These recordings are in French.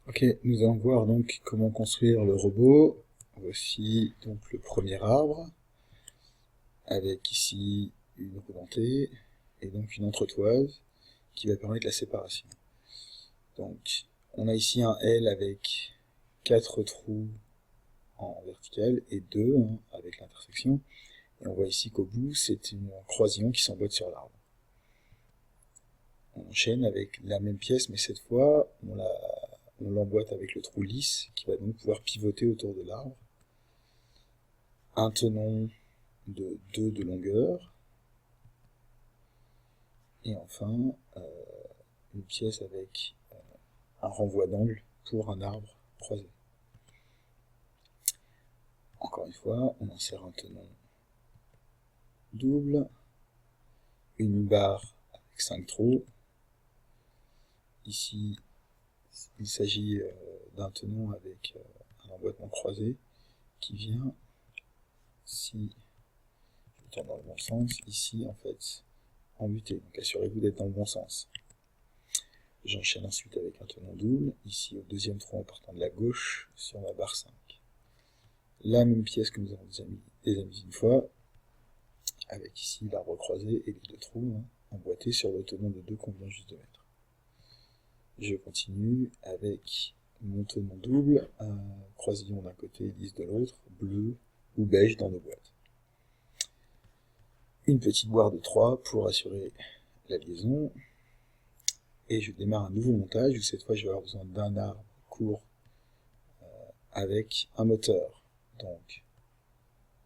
Ok, nous allons voir donc comment construire le robot. Voici donc le premier arbre, avec ici une roue dentée, et donc une entretoise qui va permettre la séparation. Donc, on a ici un L avec 4 trous en vertical et 2 avec l'intersection. Et on voit ici qu'au bout, c'est un croisillon qui s'emboîte sur l'arbre. On enchaîne avec la même pièce, mais cette fois, on l'emboîte avec le trou lisse qui va donc pouvoir pivoter autour de l'arbre. Un tenon de 2 de longueur. Et enfin, une pièce avec un renvoi d'angle pour un arbre croisé. Encore une fois, on insère un tenon double, une barre avec 5 trous. Ici, il s'agit d'un tenon avec un emboîtement croisé qui vient, si je tourne dans le bon sens, ici en fait, embuté. Donc assurez-vous d'être dans le bon sens. J'enchaîne ensuite avec un tenon double, ici au deuxième trou en partant de la gauche sur ma barre 5. La même pièce que nous avons déjà mis une fois, avec ici l'arbre croisé et les deux trous emboîtés sur le tenon de 2 qu'on vient juste de mettre. Je continue avec mon tenon double, un croisillon d'un côté, lisse de l'autre, bleu ou beige dans nos boîtes. Une petite boire de 3 pour assurer la liaison. Et je démarre un nouveau montage où cette fois je vais avoir besoin d'un arbre court avec un moteur. Donc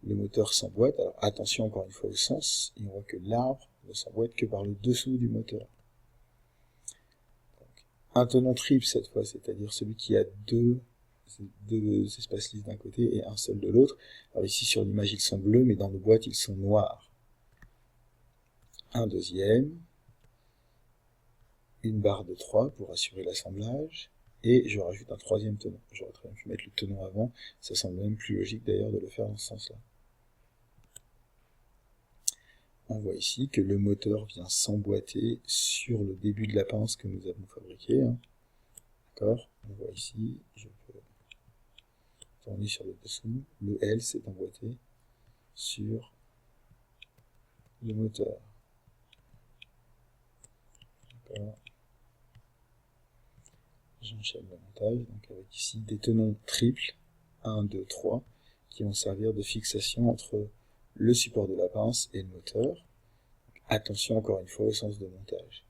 le moteur s'emboîte, alors attention encore une fois au sens, et on voit que l'arbre ne s'emboîte que par le dessous du moteur. Donc, un tenon triple cette fois, c'est-à-dire celui qui a deux espaces lisses d'un côté et un seul de l'autre. Alors ici sur l'image ils sont bleus, mais dans nos boîtes ils sont noirs. Un deuxième, une barre de 3 pour assurer l'assemblage, et je rajoute un troisième tenon. J'aurais très bien pu mettre le tenon avant, ça semble même plus logique d'ailleurs de le faire dans ce sens-là. On voit ici que le moteur vient s'emboîter sur le début de la pince que nous avons fabriqué. D'accord ? On voit ici, je peux tourner sur le dessous, le L s'est emboîté sur le moteur. D'accord ? J'enchaîne le montage, donc avec ici des tenons triples, 1, 2, 3, qui vont servir de fixation entre le support de la pince et le moteur. Attention encore une fois au sens de montage.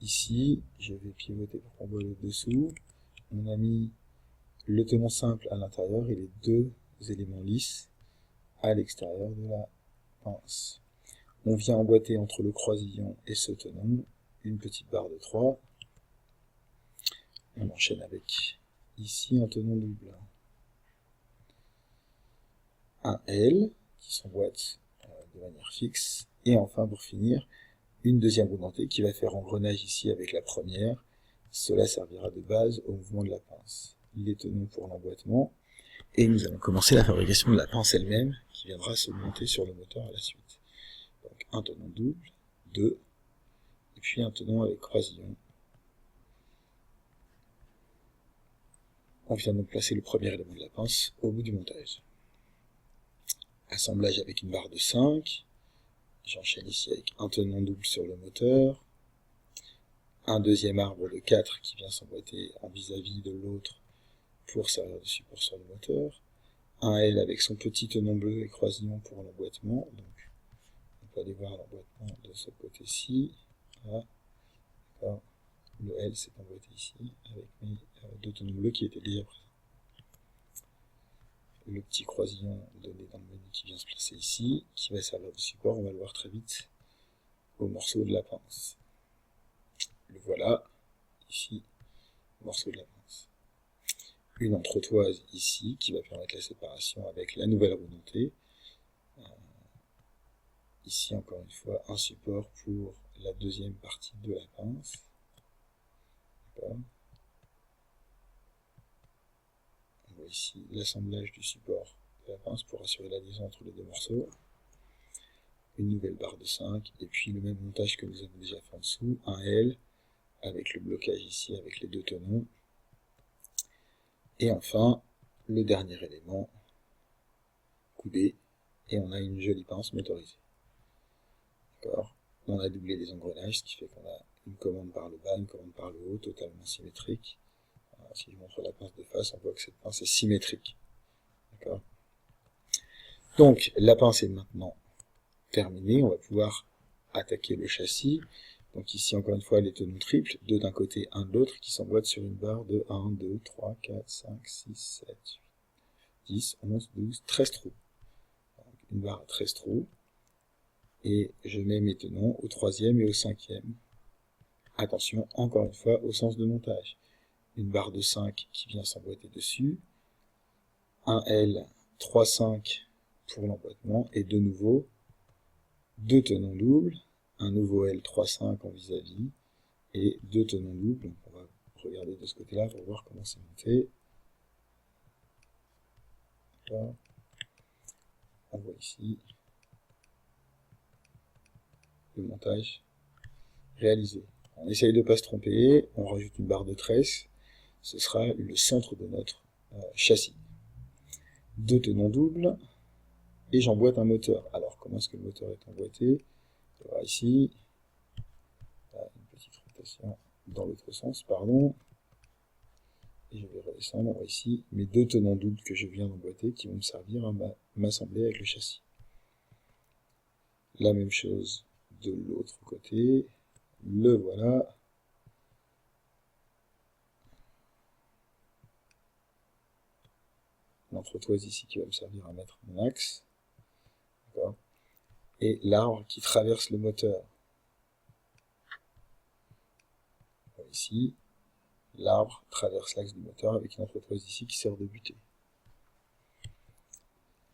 Ici, je vais pivoter pour qu'on voit le dessous. On a mis le tenon simple à l'intérieur et les deux éléments lisses à l'extérieur de la pince. On vient emboîter entre le croisillon et ce tenon une petite barre de 3. On enchaîne avec ici un tenon double. Un L qui s'emboîte de manière fixe. Et enfin, pour finir, une deuxième roue dentée qui va faire engrenage ici avec la première. Cela servira de base au mouvement de la pince. Les tenons pour l'emboîtement. Et nous allons commencer la fabrication de la pince elle-même qui viendra se monter sur le moteur à la suite. Donc un tenon double, 2, et puis un tenon avec croisillon. On vient donc placer le premier élément de la pince au bout du montage. Assemblage avec une barre de 5. J'enchaîne ici avec un tenon double sur le moteur. Un deuxième arbre de 4 qui vient s'emboîter en vis-à-vis de l'autre pour servir de support sur le moteur. Un L avec son petit tenon bleu et croisillon pour l'emboîtement. Donc, on peut aller voir l'emboîtement de ce côté-ci. Voilà. Alors, le L s'est emboîté ici avec mes deux tenons bleus qui étaient déjà présents. Le petit croisillon donné dans le menu qui vient se placer ici, qui va servir de support, on va le voir très vite, au morceau de la pince. Le voilà, ici, morceau de la pince. Une entretoise ici, qui va permettre la séparation avec la nouvelle roue dentée. Ici, encore une fois, un support pour la deuxième partie de la pince. D'accord. On voit ici l'assemblage du support de la pince pour assurer la liaison entre les deux morceaux. Une nouvelle barre de 5, et puis le même montage que nous avons déjà fait en dessous, un L, avec le blocage ici avec les deux tenons, Et enfin, le dernier élément, coudé, et on a une jolie pince motorisée. D'accord? On a doublé les engrenages, ce qui fait qu'on a une commande par le bas, une commande par le haut, totalement symétrique. Alors, si je montre la pince de face, on voit que cette pince est symétrique. D'accord? Donc, la pince est maintenant terminée, on va pouvoir attaquer le châssis. Donc ici, encore une fois, les tenons triples, deux d'un côté, un de l'autre, qui s'emboîtent sur une barre de 1, 2, 3, 4, 5, 6, 7, 8, 10, 11, 12, 13 trous. Donc, une barre à 13 trous. Et je mets mes tenons au troisième et au cinquième. Attention, encore une fois, au sens de montage. Une barre de 5 qui vient s'emboîter dessus. Un L 3-5 pour l'emboîtement. Et de nouveau, deux tenons doubles. Un nouveau L 3-5 en vis-à-vis. Et deux tenons doubles. Donc on va regarder de ce côté-là pour voir comment c'est monté. Là. On voit ici le montage réalisé. On essaye de ne pas se tromper, on rajoute une barre de tresse, ce sera le centre de notre châssis. Deux tenons doubles, et j'emboîte un moteur. Alors comment est-ce que le moteur est emboîté? On va voir ici, une petite rotation dans l'autre sens, pardon. Et je vais redescendre, on voit ici mes deux tenons doubles que je viens d'emboîter qui vont me servir à m'assembler avec le châssis. La même chose de l'autre côté, le voilà. L'entretoise ici qui va me servir à mettre mon axe. Et l'arbre qui traverse le moteur. Ici, l'arbre traverse l'axe du moteur avec une entretoise ici qui sert de butée.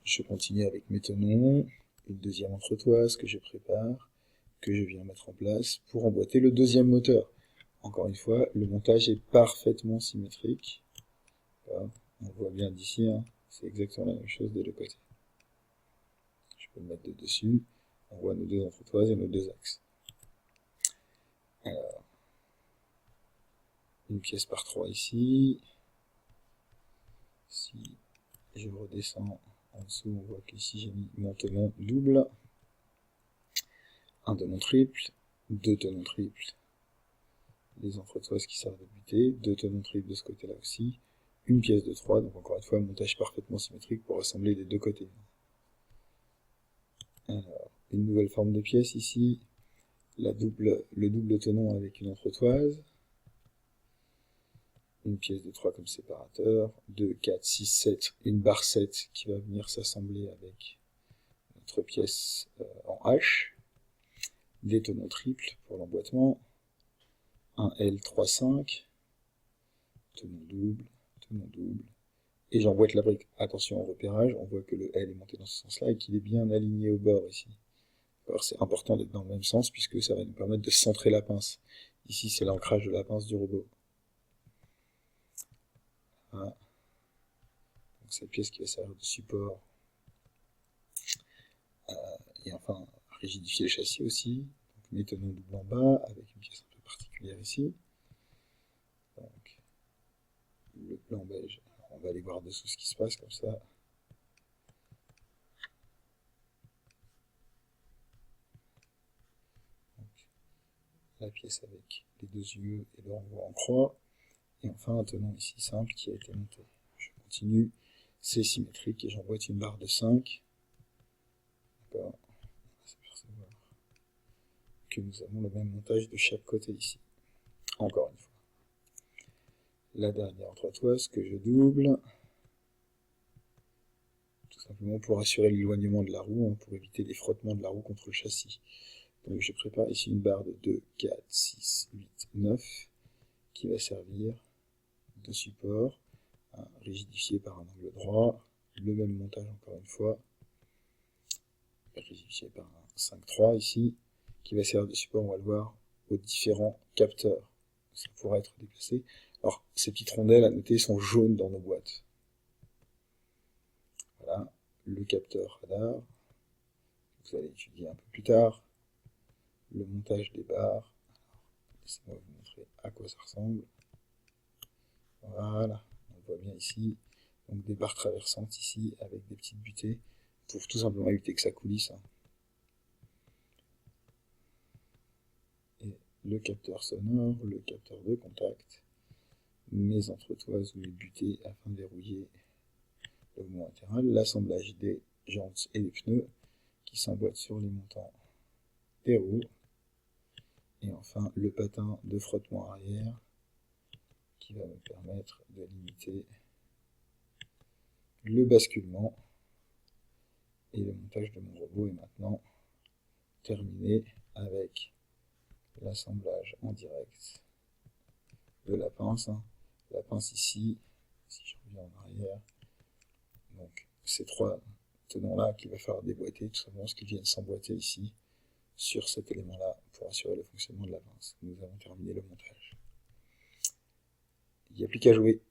Je continue avec mes tenons, une deuxième entretoise que je prépare, que je viens mettre en place pour emboîter le deuxième moteur. Encore une fois, le montage est parfaitement symétrique. Voilà. On voit bien d'ici, hein, c'est exactement la même chose des deux côtés. Je peux le mettre de dessus, on voit nos deux entretoises et nos deux axes. Alors, une pièce par 3 ici. Si je redescends en dessous, on voit qu'ici j'ai mis mon tenon double, un tenon triple, deux tenons triples, les entretoises qui servent de butée, deux tenons triples de ce côté-là aussi, une pièce de 3, donc encore une fois un montage parfaitement symétrique pour assembler les deux côtés. Alors, une nouvelle forme de pièce ici, le double tenon avec une entretoise, une pièce de 3 comme séparateur, 2, 4, 6, 7, une barre 7 qui va venir s'assembler avec notre pièce en H, des tenons triples pour l'emboîtement, un L3-5, tenon double, et j'emboîte la brique. Attention au repérage, on voit que le L est monté dans ce sens-là et qu'il est bien aligné au bord ici. Alors c'est important d'être dans le même sens puisque ça va nous permettre de centrer la pince. Ici c'est l'ancrage de la pince du robot. Voilà. Donc cette pièce qui va servir de support. Et enfin, rigidifier le châssis aussi. Donc mes tenons doubles en bas avec une pièce un peu particulière ici. Donc le plan beige, on va aller voir dessous ce qui se passe comme ça. Donc, la pièce avec les deux yeux et le renvoi en croix. Et enfin un tenon ici simple qui a été monté. Je continue, c'est symétrique et j'emboîte une barre de 5. D'accord. On va s'apercevoir que nous avons le même montage de chaque côté ici. Encore une fois. La dernière entretoise que je double, tout simplement pour assurer l'éloignement de la roue, hein, pour éviter les frottements de la roue contre le châssis. Donc je prépare ici une barre de 2, 4, 6, 8, 9, qui va servir de support, rigidifié par un angle droit, le même montage encore une fois, rigidifié par un 5-3 ici, qui va servir de support, on va le voir, aux différents capteurs. Ça pourra être déplacé. Alors, ces petites rondelles à noter sont jaunes dans nos boîtes. Voilà, le capteur radar, vous allez étudier un peu plus tard, le montage des barres. Laissez-moi vous montrer à quoi ça ressemble. Voilà, on voit bien ici, donc des barres traversantes ici, avec des petites butées, pour tout simplement éviter que ça coulisse. Et le capteur sonore, le capteur de contact, mes entretoises ou les butées afin de verrouiller le mouvement latéral, l'assemblage des jantes et des pneus qui s'emboîtent sur les montants des roues, et enfin le patin de frottement arrière qui va me permettre de limiter le basculement, et le montage de mon robot est maintenant terminé avec l'assemblage en direct de la pince. La pince ici, si je reviens en arrière, donc ces trois tenons-là qu'il va falloir déboîter, tout simplement parce qu'ils viennent s'emboîter ici sur cet élément-là pour assurer le fonctionnement de la pince. Nous avons terminé le montage. Il n'y a plus qu'à jouer.